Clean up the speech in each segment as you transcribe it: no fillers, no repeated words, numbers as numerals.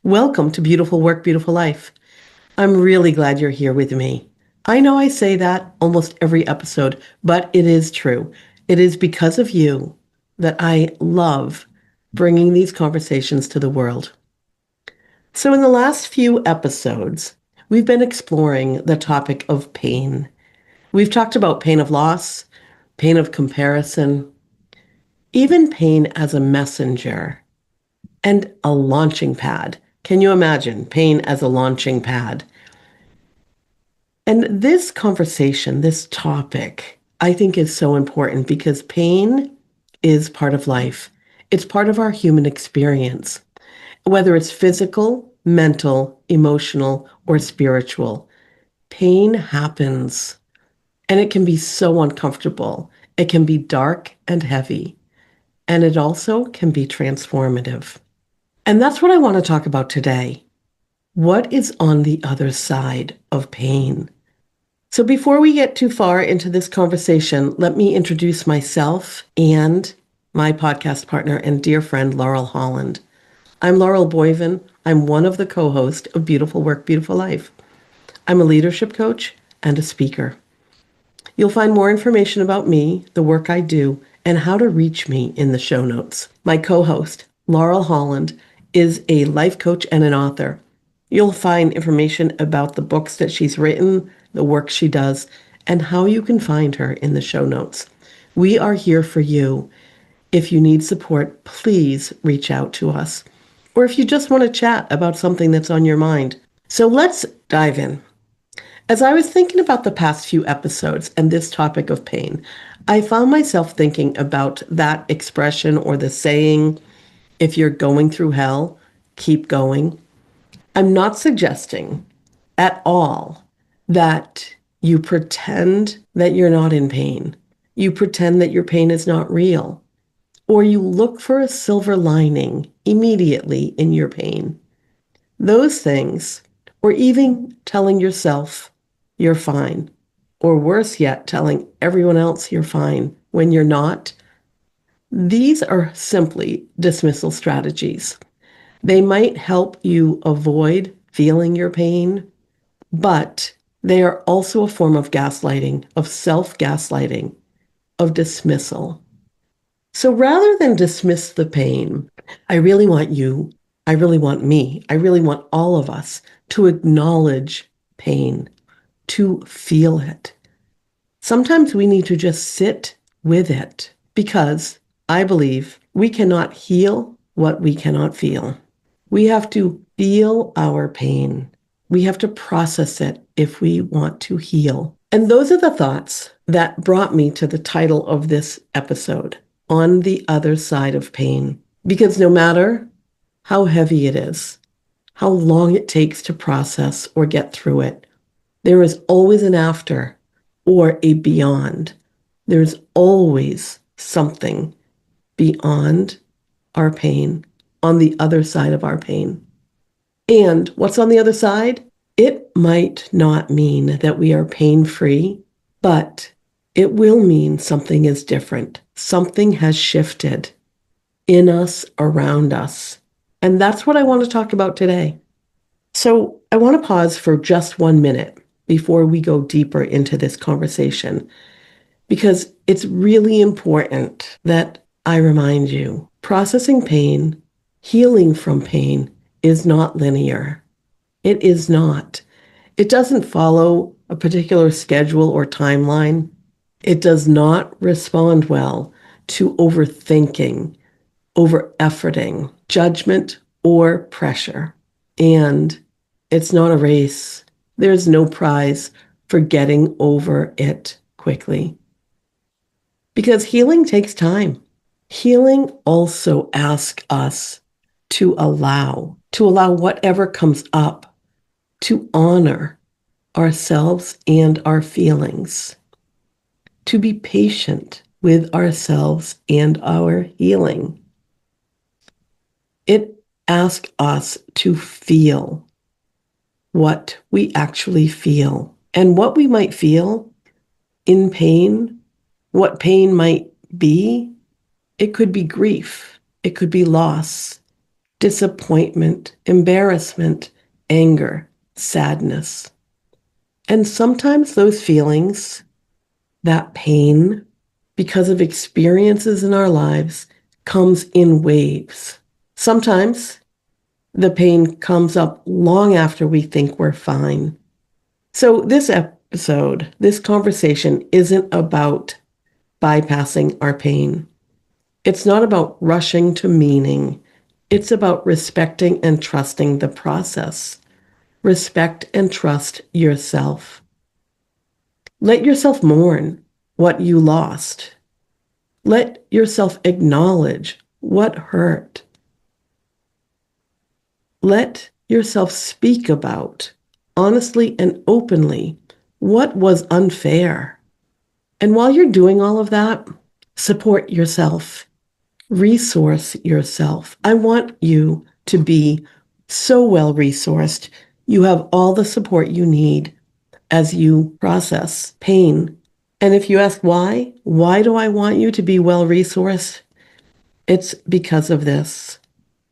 Welcome to Beautiful Work, Beautiful Life. I'm really glad you're here with me. I know I say that almost every episode, but it is true. It is because of you that I love bringing these conversations to the world. So, in the last few episodes, we've been exploring the topic of pain. We've talked about pain of loss, pain of comparison, even pain as a messenger and a launching pad. Can you imagine pain as a launching pad? And this conversation, this topic, I think is so important because pain is part of life. It's part of our human experience, whether it's physical, mental, emotional, or spiritual. Pain happens and it can be so uncomfortable. It can be dark and heavy, and it also can be transformative. And that's what I want to talk about today. What is on the other side of pain? So before we get too far into this conversation, let me introduce myself and my podcast partner and dear friend, Laurel Holland. I'm Laurel Boyven. I'm one of the co-hosts of Beautiful Work, Beautiful Life. I'm a leadership coach and a speaker. You'll find more information about me, the work I do, and how to reach me in the show notes. My co-host, Laurel Holland, is a life coach and an author. You'll find information about the books that she's written, the work she does, and how you can find her in the show notes. We are here for you. If you need support, please reach out to us. Or if you just want to chat about something that's on your mind. So let's dive in. As I was thinking about the past few episodes and this topic of pain, I found myself thinking about that expression or the saying, if you're going through hell, keep going. I'm not suggesting at all that you pretend that you're not in pain. You pretend that your pain is not real, or you look for a silver lining immediately in your pain. Those things, or even telling yourself you're fine, or worse yet, telling everyone else you're fine when you're not, these are simply dismissal strategies. They might help you avoid feeling your pain, but they are also a form of gaslighting, of self-gaslighting, of dismissal. So rather than dismiss the pain, I really want you, I really want me, I really want all of us to acknowledge pain, to feel it. Sometimes we need to just sit with it because I believe we cannot heal what we cannot feel. We have to feel our pain. We have to process it if we want to heal. And those are the thoughts that brought me to the title of this episode, On the Other Side of Pain. Because no matter how heavy it is, how long it takes to process or get through it, there is always an after or a beyond. There's always something beyond our pain, on the other side of our pain. And what's on the other side? It might not mean that we are pain-free, but it will mean something is different. Something has shifted in us, around us. And that's what I want to talk about today. So I want to pause for just 1 minute before we go deeper into this conversation, because it's really important that I remind you, processing pain, healing from pain is not linear. It is not. It doesn't follow a particular schedule or timeline. It does not respond well to overthinking, over-efforting, judgment, or pressure. And it's not a race. There's no prize for getting over it quickly. Because healing takes time. Healing also asks us to allow whatever comes up, to honor ourselves and our feelings, to be patient with ourselves and our healing. It asks us to feel what we actually feel and what we might feel in pain, what pain might be. It could be grief. It could be loss. disappointment, embarrassment, anger, sadness. And sometimes those feelings, that pain, because of experiences in our lives, comes in waves. Sometimes the pain comes up long after we think we're fine. So this episode, this conversation isn't about bypassing our pain. It's not about rushing to meaning. It's about respecting and trusting the process. Respect and trust yourself. Let yourself mourn what you lost. Let yourself acknowledge what hurt. Let yourself speak about, honestly and openly, what was unfair. And while you're doing all of that, support yourself, resource yourself. I want you to be so well resourced. You have all the support you need as you process pain. And if you ask why do I want you to be well resourced? It's because of this.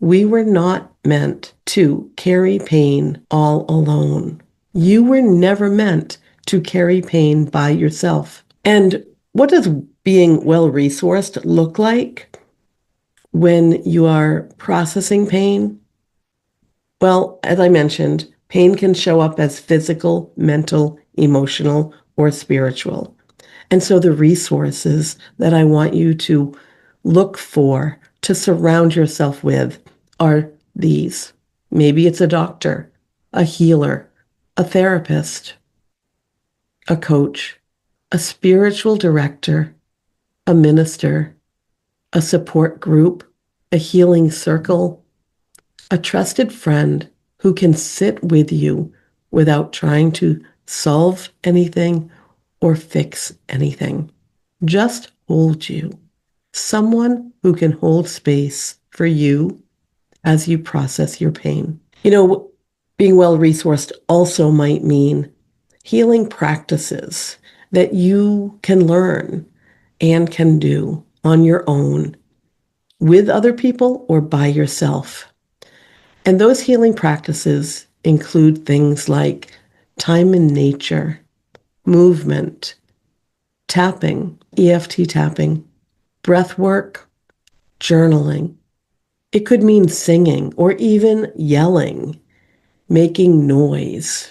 We were not meant to carry pain all alone. You were never meant to carry pain by yourself. And what does being well resourced look like when you are processing pain? Well, as I mentioned, pain can show up as physical, mental, emotional, or spiritual. And so the resources that I want you to look for, to surround yourself with, are these. Maybe it's a doctor, a healer, a therapist, a coach, a spiritual director, a minister, a support group, a healing circle, a trusted friend who can sit with you without trying to solve anything or fix anything. Just hold you. Someone who can hold space for you as you process your pain. Being well resourced also might mean healing practices that you can learn and can do on your own with other people or by yourself. And those healing practices include things like time in nature, movement, tapping, EFT tapping, breath work, journaling. It could mean singing or even yelling, making noise.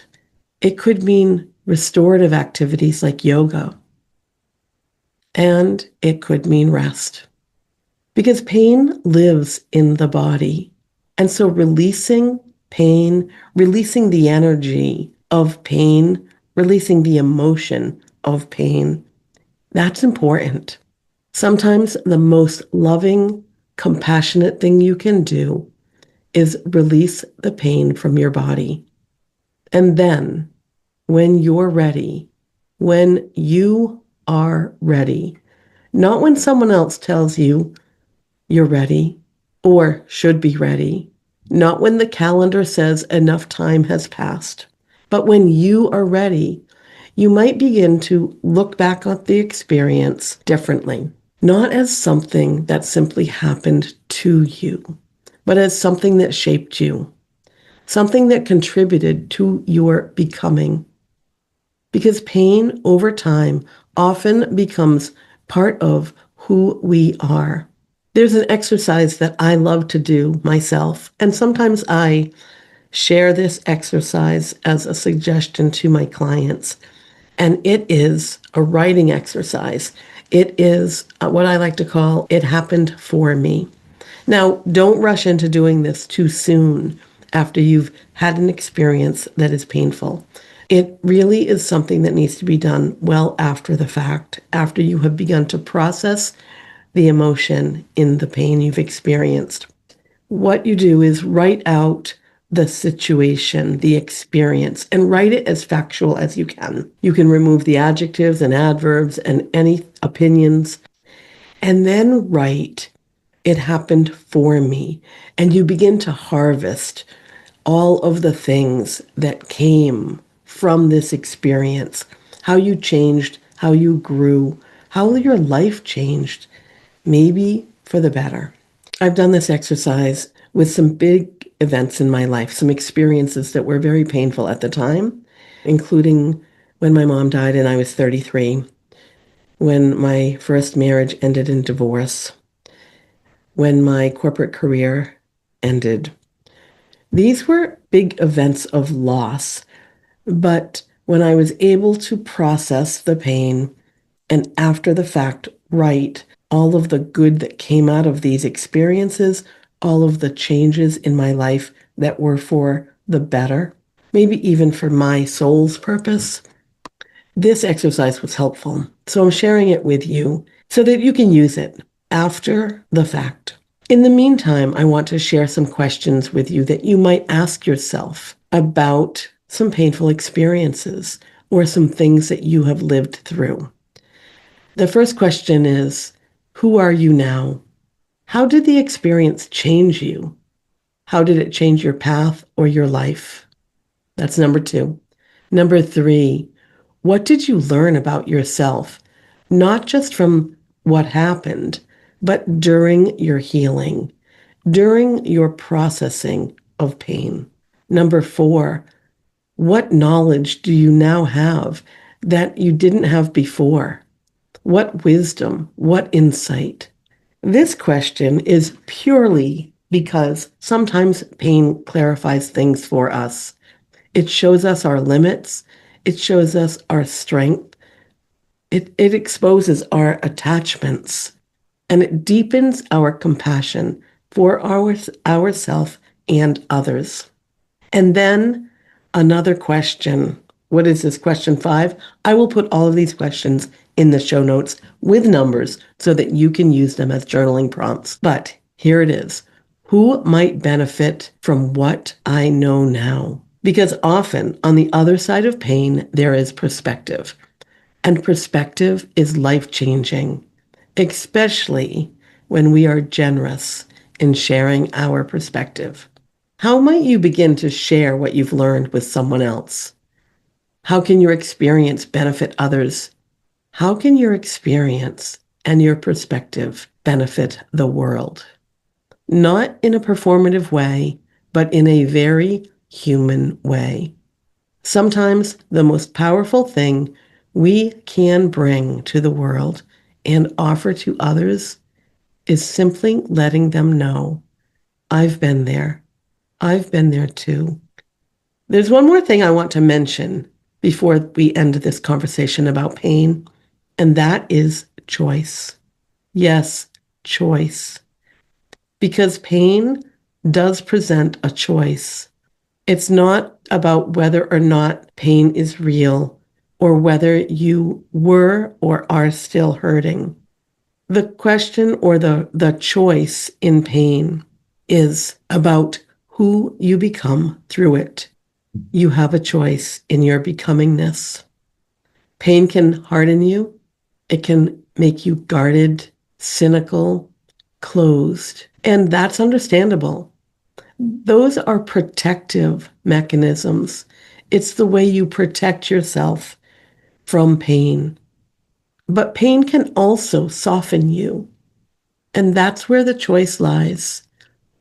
It could mean restorative activities like yoga. And it could mean rest. Because pain lives in the body. And so releasing pain, releasing the energy of pain, releasing the emotion of pain, that's important. Sometimes the most loving, compassionate thing you can do is release the pain from your body. And then, when you're ready, when you are ready, not when someone else tells you you're ready or should be ready, not when the calendar says enough time has passed, but when you are ready, you might begin to look back at the experience differently, not as something that simply happened to you, but as something that shaped you, something that contributed to your becoming. Because pain over time often becomes part of who we are. There's an exercise that I love to do myself, and sometimes I share this exercise as a suggestion to my clients. And it is a writing exercise. It is what I like to call "it happened for me." Now, don't rush into doing this too soon after you've had an experience that is painful. It really is something that needs to be done well after the fact, after you have begun to process the emotion in the pain you've experienced. What you do is write out the situation, the experience, and write it as factual as you can. You can remove the adjectives and adverbs and any opinions, and then write, "It happened for me." And you begin to harvest all of the things that came from this experience, how you changed, how you grew, how your life changed, maybe for the better. I've done this exercise with some big events in my life, some experiences that were very painful at the time, including when my mom died and I was 33, when my first marriage ended in divorce, when my corporate career ended. These were big events of loss, but when I was able to process the pain and after the fact write all of the good that came out of these experiences, all of the changes in my life that were for the better, maybe even for my soul's purpose, this exercise was helpful. So I'm sharing it with you so that you can use it after the fact. In the meantime, I want to share some questions with you that you might ask yourself about some painful experiences or some things that you have lived through. The first question is, who are you now? How did the experience change you? How did it change your path or your life? That's number 2. Number 3, what did you learn about yourself? Not just from what happened, but during your healing, during your processing of pain. Number 4, what knowledge do you now have that you didn't have before? What wisdom, what insight? This question is purely because sometimes pain clarifies things for us. It shows us our limits. It shows us our strength. It exposes our attachments, and it deepens our compassion for ourselves and others. And then another question. What is this, question 5? I will put all of these questions in the show notes with numbers so that you can use them as journaling prompts. But here it is. Who might benefit from what I know now? Because often on the other side of pain, there is perspective. And perspective is life-changing, especially when we are generous in sharing our perspective. How might you begin to share what you've learned with someone else? How can your experience benefit others? How can your experience and your perspective benefit the world? Not in a performative way, but in a very human way. Sometimes the most powerful thing we can bring to the world and offer to others is simply letting them know, I've been there. I've been there too. There's one more thing I want to mention before we end this conversation about pain, and that is choice. Yes, choice. Because pain does present a choice. It's not about whether or not pain is real or whether you were or are still hurting. The question or the choice in pain is about who you become through it. You have a choice in your becomingness. Pain can harden you. It can make you guarded, cynical, closed, and that's understandable. Those are protective mechanisms. It's the way you protect yourself from pain. But pain can also soften you, and that's where the choice lies.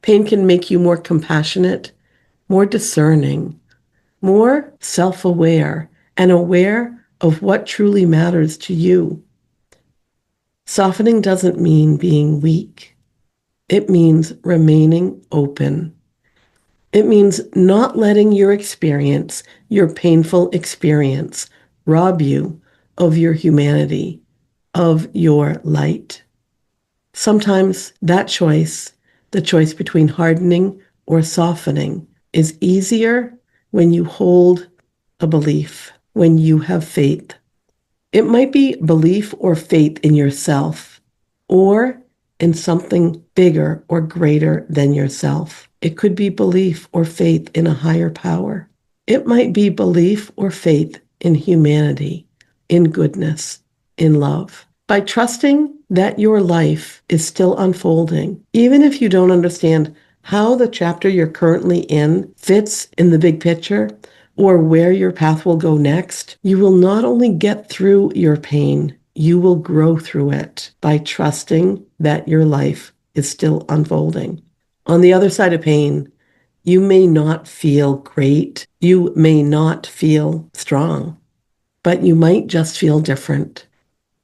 Pain can make you more compassionate, more discerning, more self-aware, and aware of what truly matters to you. Softening doesn't mean being weak. It means remaining open. It means not letting your experience, your painful experience, rob you of your humanity, of your light. Sometimes that choice, the choice between hardening or softening, is easier when you hold a belief, when you have faith. It might be belief or faith in yourself or in something bigger or greater than yourself. It could be belief or faith in a higher power. It might be belief or faith in humanity, in goodness, in love. By trusting that your life is still unfolding, even if you don't understand how the chapter you're currently in fits in the big picture or where your path will go next, you will not only get through your pain, you will grow through it by trusting that your life is still unfolding. On the other side of pain, you may not feel great. You may not feel strong, but you might just feel different.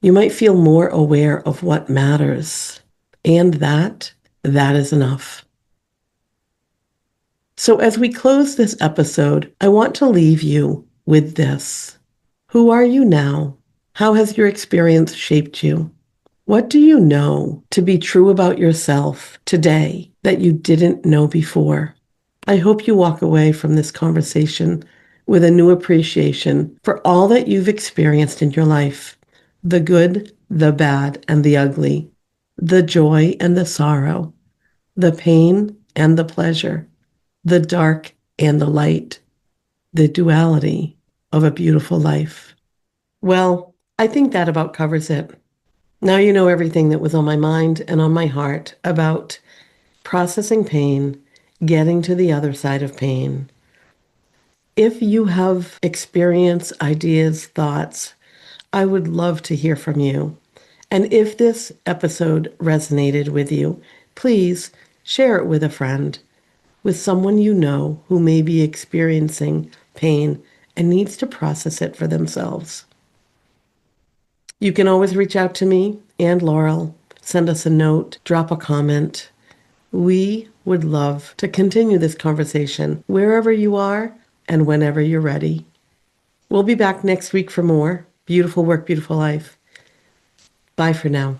You might feel more aware of what matters. And that is enough. So as we close this episode, I want to leave you with this. Who are you now? How has your experience shaped you? What do you know to be true about yourself today that you didn't know before? I hope you walk away from this conversation with a new appreciation for all that you've experienced in your life, the good, the bad, and the ugly, the joy and the sorrow, the pain and the pleasure, the dark and the light, the duality of a beautiful life. Well, I think that about covers it. Now you know everything that was on my mind and on my heart about processing pain, getting to the other side of pain. If you have experience, ideas, thoughts, I would love to hear from you. And if this episode resonated with you, please share it with a friend, with someone you know who may be experiencing pain and needs to process it for themselves. You can always reach out to me and Laurel, send us a note, drop a comment. We would love to continue this conversation wherever you are and whenever you're ready. We'll be back next week for more Beautiful Work, Beautiful Life. Bye for now.